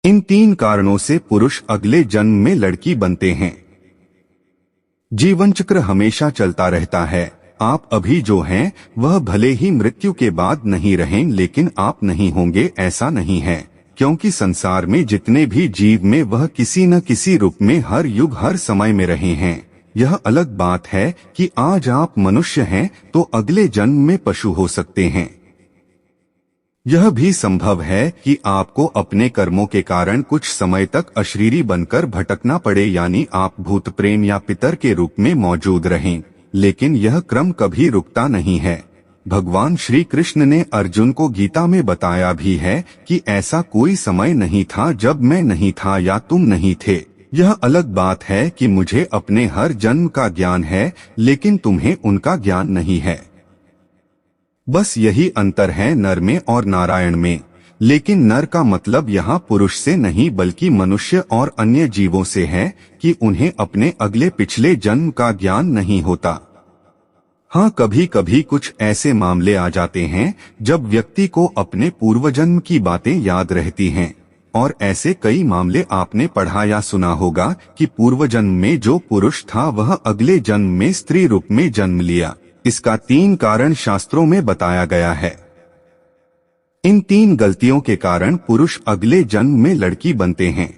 इन 3 कारणों से पुरुष अगले जन्म में लड़की बनते हैं। जीवन चक्र हमेशा चलता रहता है। आप अभी जो हैं वह भले ही मृत्यु के बाद नहीं रहें, लेकिन आप नहीं होंगे ऐसा नहीं है, क्योंकि संसार में जितने भी जीव में वह किसी न किसी रूप में हर युग हर समय में रहे हैं। यह अलग बात है कि आज आप मनुष्य हैं तो अगले जन्म में पशु हो सकते हैं। यह भी संभव है कि आपको अपने कर्मों के कारण कुछ समय तक अशरीरी बनकर भटकना पड़े, यानी आप भूत प्रेम या पितर के रूप में मौजूद रहें, लेकिन यह क्रम कभी रुकता नहीं है। भगवान श्री कृष्ण ने अर्जुन को गीता में बताया भी है कि ऐसा कोई समय नहीं था जब मैं नहीं था या तुम नहीं थे। यह अलग बात है कि मुझे अपने हर जन्म का ज्ञान है, लेकिन तुम्हें उनका ज्ञान नहीं है। बस यही अंतर है नर में और नारायण में। लेकिन नर का मतलब यहाँ पुरुष से नहीं बल्कि मनुष्य और अन्य जीवों से है कि उन्हें अपने अगले पिछले जन्म का ज्ञान नहीं होता। हाँ, कभी कभी कुछ ऐसे मामले आ जाते हैं जब व्यक्ति को अपने पूर्वजन्म की बातें याद रहती हैं, और ऐसे कई मामले आपने पढ़ा या सुना होगा कि पूर्वजन्म में जो पुरुष था वह अगले जन्म में स्त्री रूप में जन्म लिया। इसका 3 कारण शास्त्रों में बताया गया है। इन 3 गलतियों के कारण पुरुष अगले जन्म में लड़की बनते हैं।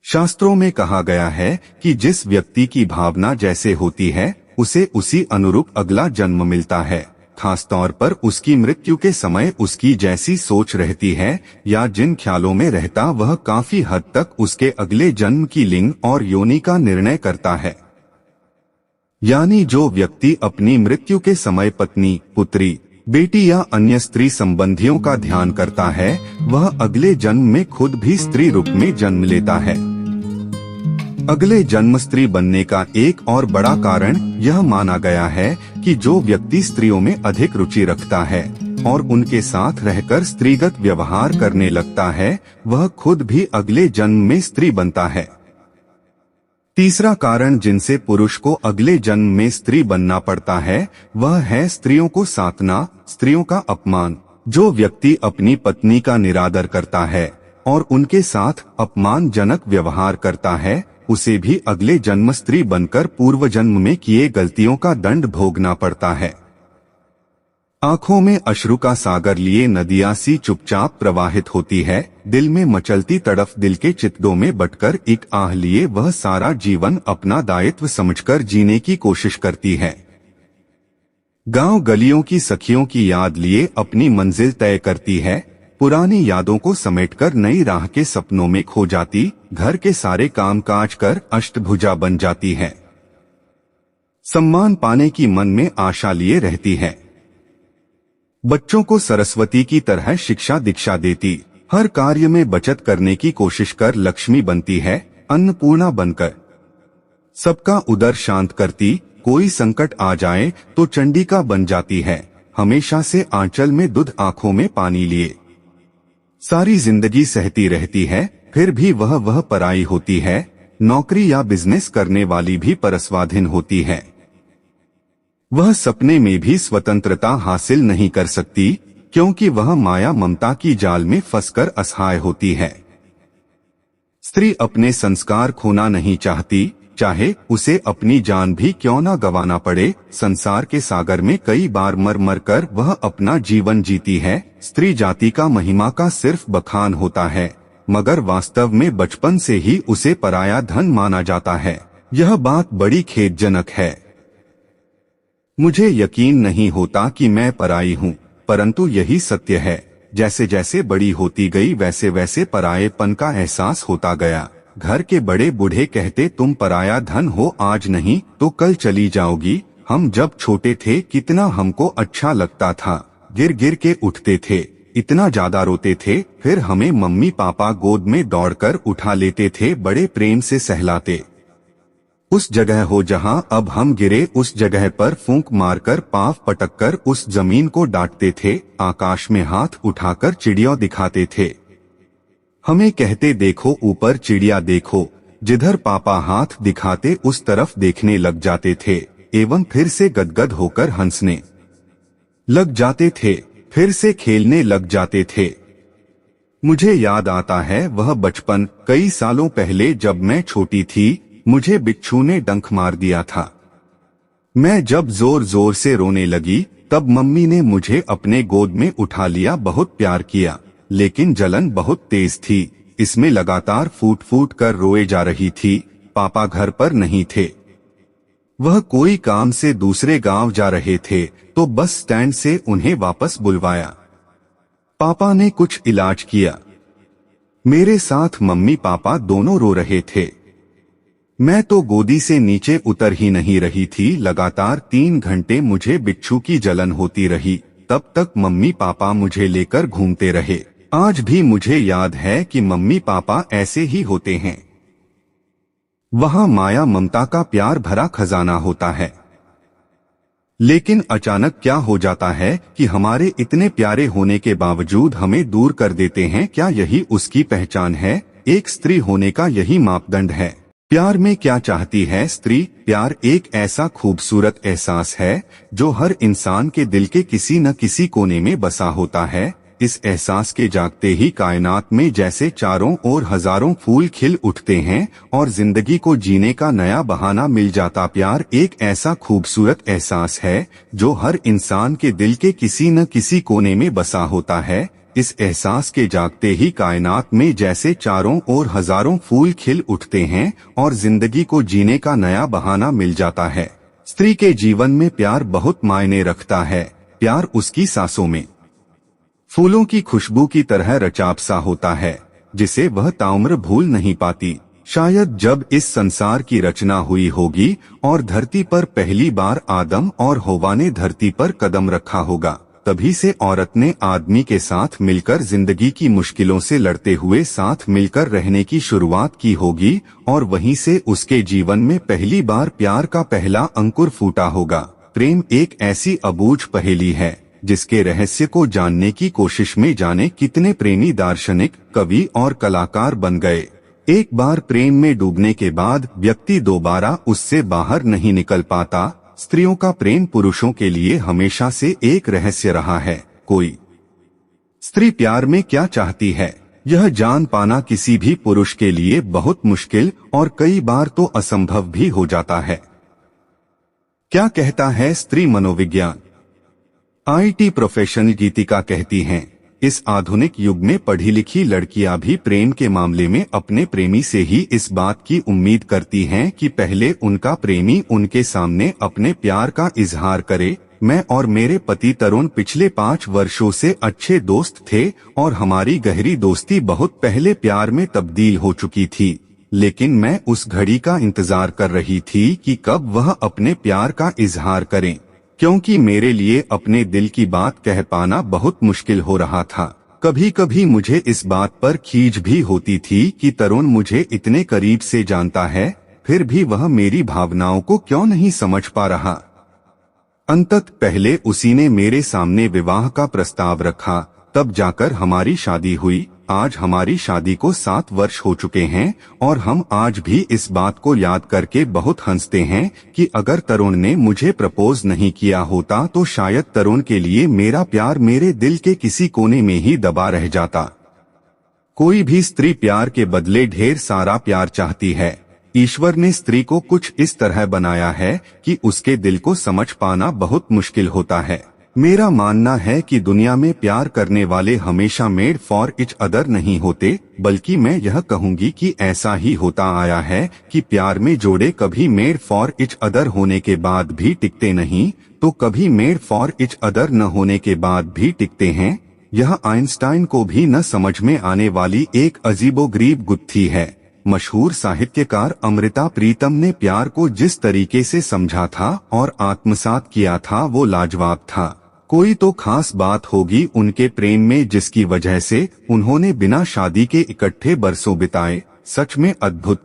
शास्त्रों में कहा गया है कि जिस व्यक्ति की भावना जैसे होती है उसे उसी अनुरूप अगला जन्म मिलता है। खासतौर पर उसकी मृत्यु के समय उसकी जैसी सोच रहती है या जिन ख्यालों में रहता वह काफी हद तक उसके अगले जन्म की लिंग और योनि का निर्णय करता है। यानी जो व्यक्ति अपनी मृत्यु के समय पत्नी, पुत्री, बेटी या अन्य स्त्री संबंधियों का ध्यान करता है वह अगले जन्म में खुद भी स्त्री रूप में जन्म लेता है। अगले जन्म स्त्री बनने का एक और बड़ा कारण यह माना गया है कि जो व्यक्ति स्त्रियों में अधिक रुचि रखता है और उनके साथ रहकर स्त्रीगत व्यवहार करने लगता है वह खुद भी अगले जन्म में स्त्री बनता है। तीसरा कारण जिनसे पुरुष को अगले जन्म में स्त्री बनना पड़ता है वह है स्त्रियों को सातना, स्त्रियों का अपमान। जो व्यक्ति अपनी पत्नी का निरादर करता है और उनके साथ अपमानजनक व्यवहार करता है उसे भी अगले जन्म स्त्री बनकर पूर्व जन्म में किए गलतियों का दंड भोगना पड़ता है। आंखों में अश्रु का सागर लिए नदियां सी चुपचाप प्रवाहित होती है, दिल में मचलती तड़फ दिल के चितडों में बटकर एक आह लिए वह सारा जीवन अपना दायित्व समझकर जीने की कोशिश करती है। गांव गलियों की सखियों की याद लिए अपनी मंजिल तय करती है, पुरानी यादों को समेटकर नई राह के सपनों में खो जाती, घर के सारे काम काज कर अष्टभुजा बन जाती है। सम्मान पाने की मन में आशा लिए रहती है। बच्चों को सरस्वती की तरह शिक्षा दीक्षा देती, हर कार्य में बचत करने की कोशिश कर लक्ष्मी बनती है, अन्नपूर्णा बनकर सबका उदर शांत करती, कोई संकट आ जाए तो चंडिका बन जाती है, हमेशा से आंचल में दूध आंखों में पानी लिए सारी जिंदगी सहती रहती है, फिर भी वह पराई होती है। नौकरी या बिजनेस करने वाली भी परस्वाधीन होती है। वह सपने में भी स्वतंत्रता हासिल नहीं कर सकती क्योंकि वह माया ममता की जाल में फंसकर असहाय होती है। स्त्री अपने संस्कार खोना नहीं चाहती, चाहे उसे अपनी जान भी क्यों न गंवाना पड़े। संसार के सागर में कई बार मर मर कर वह अपना जीवन जीती है। स्त्री जाति का महिमा का सिर्फ बखान होता है, मगर वास्तव में बचपन से ही उसे पराया धन माना जाता है। यह बात बड़ी खेदजनक है। मुझे यकीन नहीं होता कि मैं पराई हूँ, परंतु यही सत्य है। जैसे जैसे बड़ी होती गई वैसे वैसे परायेपन का एहसास होता गया। घर के बड़े बूढ़े कहते तुम पराया धन हो, आज नहीं तो कल चली जाओगी। हम जब छोटे थे कितना हमको अच्छा लगता था, गिर गिर के उठते थे, इतना ज्यादा रोते थे, फिर हमें मम्मी पापा गोद में दौड़कर उठा लेते थे, बड़े प्रेम से सहलाते। उस जगह हो जहां अब हम गिरे उस जगह पर फूंक मारकर पांव पटककर उस जमीन को डांटते थे, आकाश में हाथ उठाकर चिड़िया दिखाते थे। हमें कहते देखो ऊपर चिड़िया देखो, जिधर पापा हाथ दिखाते उस तरफ देखने लग जाते थे एवं फिर से गदगद होकर हंसने लग जाते थे, फिर से खेलने लग जाते थे। मुझे याद आता है वह बचपन, कई सालों पहले जब मैं छोटी थी, मुझे बिच्छू ने डंक मार दिया था। मैं जब जोर जोर से रोने लगी तब मम्मी ने मुझे अपने गोद में उठा लिया, बहुत प्यार किया, लेकिन जलन बहुत तेज थी। इसमें लगातार फूट फूट कर रोए जा रही थी। पापा घर पर नहीं थे, वह कोई काम से दूसरे गांव जा रहे थे, तो बस स्टैंड से उन्हें वापस बुलवाया। पापा ने कुछ इलाज किया। मेरे साथ मम्मी पापा दोनों रो रहे थे। मैं तो गोदी से नीचे उतर ही नहीं रही थी। लगातार 3 घंटे मुझे बिच्छू की जलन होती रही। तब तक मम्मी पापा मुझे लेकर घूमते रहे। आज भी मुझे याद है कि मम्मी पापा ऐसे ही होते हैं। वहाँ माया ममता का प्यार भरा खजाना होता है। लेकिन अचानक क्या हो जाता है कि हमारे इतने प्यारे होने के बावजूद हमें दूर कर देते हैं। क्या यही उसकी पहचान है? एक स्त्री होने का यही मापदंड है? प्यार में क्या चाहती है स्त्री? प्यार एक ऐसा खूबसूरत एहसास है जो हर इंसान के दिल के किसी न किसी कोने में बसा होता है। इस एहसास के जागते ही कायनात में जैसे चारों ओर हजारों फूल खिल उठते हैं और जिंदगी को जीने का नया बहाना मिल जाता। प्यार एक ऐसा खूबसूरत एहसास है जो हर इंसान के दिल के किसी न किसी कोने में बसा होता है। इस एहसास के जागते ही कायनात में जैसे चारों ओर हजारों फूल खिल उठते हैं और जिंदगी को जीने का नया बहाना मिल जाता है। स्त्री के जीवन में प्यार बहुत मायने रखता है। प्यार उसकी सांसों में फूलों की खुशबू की तरह रचाप सा होता है, जिसे वह ताउम्र भूल नहीं पाती। शायद जब इस संसार की रचना हुई होगी और धरती पर पहली बार आदम और हव्वा ने धरती पर कदम रखा होगा, तभी से औरत ने आदमी के साथ मिलकर जिंदगी की मुश्किलों से लड़ते हुए साथ मिलकर रहने की शुरुआत की होगी और वहीं से उसके जीवन में पहली बार प्यार का पहला अंकुर फूटा होगा। प्रेम एक ऐसी अबूझ पहेली है जिसके रहस्य को जानने की कोशिश में जाने कितने प्रेमी दार्शनिक, कवि और कलाकार बन गए। एक बार प्रेम में डूबने के बाद व्यक्ति दोबारा उससे बाहर नहीं निकल पाता। स्त्रियों का प्रेम पुरुषों के लिए हमेशा से एक रहस्य रहा है। कोई स्त्री प्यार में क्या चाहती है, यह जान पाना किसी भी पुरुष के लिए बहुत मुश्किल और कई बार तो असंभव भी हो जाता है। क्या कहता है स्त्री मनोविज्ञान? IT प्रोफेशनल गीतिका कहती हैं, इस आधुनिक युग में पढ़ी लिखी लड़कियां भी प्रेम के मामले में अपने प्रेमी से ही इस बात की उम्मीद करती हैं कि पहले उनका प्रेमी उनके सामने अपने प्यार का इजहार करे। मैं और मेरे पति तरुण पिछले 5 वर्षों से अच्छे दोस्त थे और हमारी गहरी दोस्ती बहुत पहले प्यार में तब्दील हो चुकी थी। लेकिन मैं उस घड़ी का इंतजार कर रही थी कि कब वह अपने प्यार का इजहार करें, क्योंकि मेरे लिए अपने दिल की बात कह पाना बहुत मुश्किल हो रहा था। कभी कभी मुझे इस बात पर खीज भी होती थी कि तरुण मुझे इतने करीब से जानता है, फिर भी वह मेरी भावनाओं को क्यों नहीं समझ पा रहा। अंततः पहले उसी ने मेरे सामने विवाह का प्रस्ताव रखा, तब जाकर हमारी शादी हुई। आज हमारी शादी को 7 वर्ष हो चुके हैं और हम आज भी इस बात को याद करके बहुत हंसते हैं कि अगर तरुण ने मुझे प्रपोज नहीं किया होता तो शायद तरुण के लिए मेरा प्यार मेरे दिल के किसी कोने में ही दबा रह जाता। कोई भी स्त्री प्यार के बदले ढेर सारा प्यार चाहती है। ईश्वर ने स्त्री को कुछ इस तरह बनाया है कि उसके दिल को समझ पाना बहुत मुश्किल होता है। मेरा मानना है कि दुनिया में प्यार करने वाले हमेशा मेड फॉर इच अदर नहीं होते, बल्कि मैं यह कहूंगी कि ऐसा ही होता आया है कि प्यार में जोड़े कभी मेड फॉर इच अदर होने के बाद भी टिकते नहीं, तो कभी मेड फॉर इच अदर न होने के बाद भी टिकते हैं। यह आइंस्टाइन को भी न समझ में आने वाली एक अजीबोगरीब गुत्थी है। मशहूर साहित्यकार अमृता प्रीतम ने प्यार को जिस तरीके से समझा था और आत्मसात किया था वो लाजवाब था। कोई तो खास बात होगी उनके प्रेम में जिसकी वजह से उन्होंने बिना शादी के इकट्ठे बरसों बिताए। सच में अद्भुत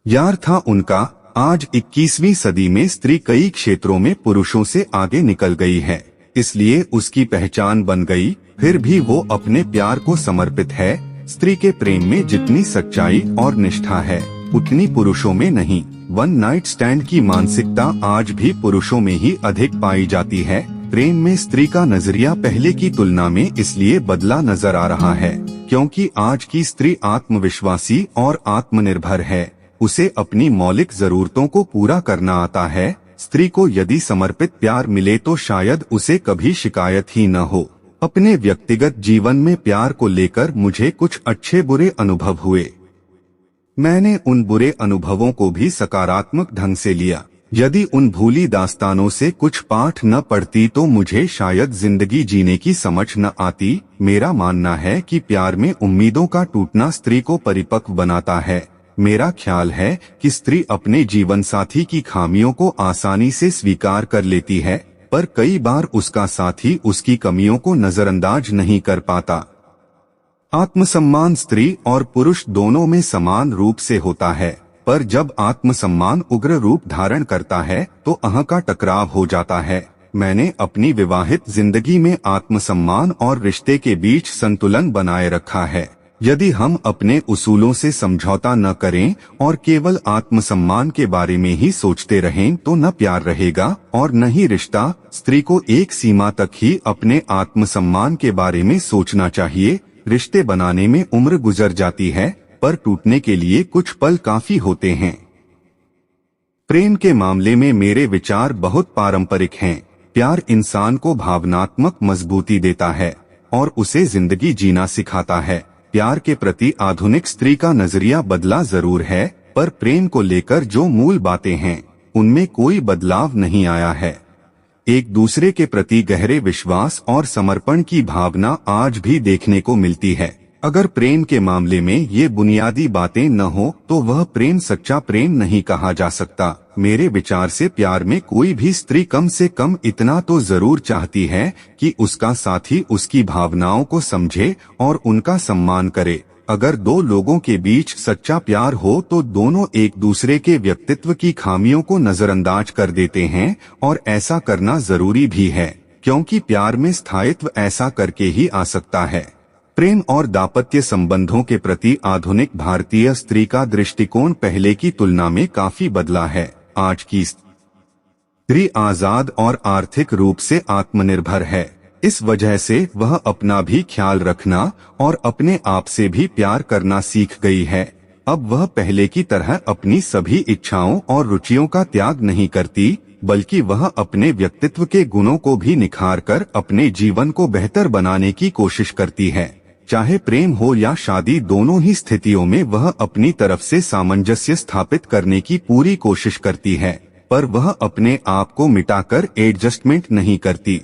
यार था उनका। आज 21वीं सदी में स्त्री कई क्षेत्रों में पुरुषों से आगे निकल गई है, इसलिए उसकी पहचान बन गई। फिर भी वो अपने प्यार को समर्पित है। स्त्री के प्रेम में जितनी सच्चाई और निष्ठा है उतनी पुरुषों में नहीं। वन नाइट स्टैंड की मानसिकता आज भी पुरुषों में ही अधिक पाई जाती है। प्रेम में स्त्री का नजरिया पहले की तुलना में इसलिए बदला नजर आ रहा है क्योंकि आज की स्त्री आत्मविश्वासी और आत्मनिर्भर है, उसे अपनी मौलिक जरूरतों को पूरा करना आता है। स्त्री को यदि समर्पित प्यार मिले तो शायद उसे कभी शिकायत ही न हो। अपने व्यक्तिगत जीवन में प्यार को लेकर मुझे कुछ अच्छे बुरे अनुभव हुए। मैंने उन बुरे अनुभवों को भी सकारात्मक ढंग से लिया। यदि उन भूली दास्तानों से कुछ पाठ न पढ़ती तो मुझे शायद जिंदगी जीने की समझ न आती। मेरा मानना है कि प्यार में उम्मीदों का टूटना स्त्री को परिपक्व बनाता है। मेरा ख्याल है कि स्त्री अपने जीवन साथी की खामियों को आसानी से स्वीकार कर लेती है, पर कई बार उसका साथी उसकी कमियों को नजरअंदाज नहीं कर पाता। आत्मसम्मान स्त्री और पुरुष दोनों में समान रूप से होता है, पर जब आत्मसम्मान उग्र रूप धारण करता है तो अहं का टकराव हो जाता है। मैंने अपनी विवाहित जिंदगी में आत्मसम्मान और रिश्ते के बीच संतुलन बनाए रखा है। यदि हम अपने उसूलों से समझौता न करें और केवल आत्मसम्मान के बारे में ही सोचते रहें तो न प्यार रहेगा और न ही रिश्ता। स्त्री को एक सीमा तक ही अपने आत्मसम्मान के बारे में सोचना चाहिए। रिश्ते बनाने में उम्र गुजर जाती है, पर टूटने के लिए कुछ पल काफी होते हैं। प्रेम के मामले में मेरे विचार बहुत पारंपरिक हैं। प्यार इंसान को भावनात्मक मजबूती देता है और उसे जिंदगी जीना सिखाता है। प्यार के प्रति आधुनिक स्त्री का नजरिया बदला जरूर है, पर प्रेम को लेकर जो मूल बातें हैं उनमें कोई बदलाव नहीं आया है। एक दूसरे के प्रति गहरे विश्वास और समर्पण की भावना आज भी देखने को मिलती है। अगर प्रेम के मामले में ये बुनियादी बातें न हो तो वह प्रेम सच्चा प्रेम नहीं कहा जा सकता। मेरे विचार से प्यार में कोई भी स्त्री कम से कम इतना तो जरूर चाहती है कि उसका साथी उसकी भावनाओं को समझे और उनका सम्मान करे। अगर दो लोगों के बीच सच्चा प्यार हो तो दोनों एक दूसरे के व्यक्तित्व की खामियों को नजरअंदाज कर देते हैं, और ऐसा करना जरूरी भी है, क्योंकि प्यार में स्थायित्व ऐसा करके ही आ सकता है। प्रेम और दाम्पत्य संबंधों के प्रति आधुनिक भारतीय स्त्री का दृष्टिकोण पहले की तुलना में काफी बदला है। आज की स्त्री आजाद और आर्थिक रूप से आत्मनिर्भर है। इस वजह से वह अपना भी ख्याल रखना और अपने आप से भी प्यार करना सीख गई है। अब वह पहले की तरह अपनी सभी इच्छाओं और रुचियों का त्याग नहीं करती, बल्कि वह अपने व्यक्तित्व के गुणों को भी निखार कर अपने जीवन को बेहतर बनाने की कोशिश करती है। चाहे प्रेम हो या शादी, दोनों ही स्थितियों में वह अपनी तरफ से सामंजस्य स्थापित करने की पूरी कोशिश करती है, पर वह अपने आप को मिटाकर एडजस्टमेंट नहीं करती।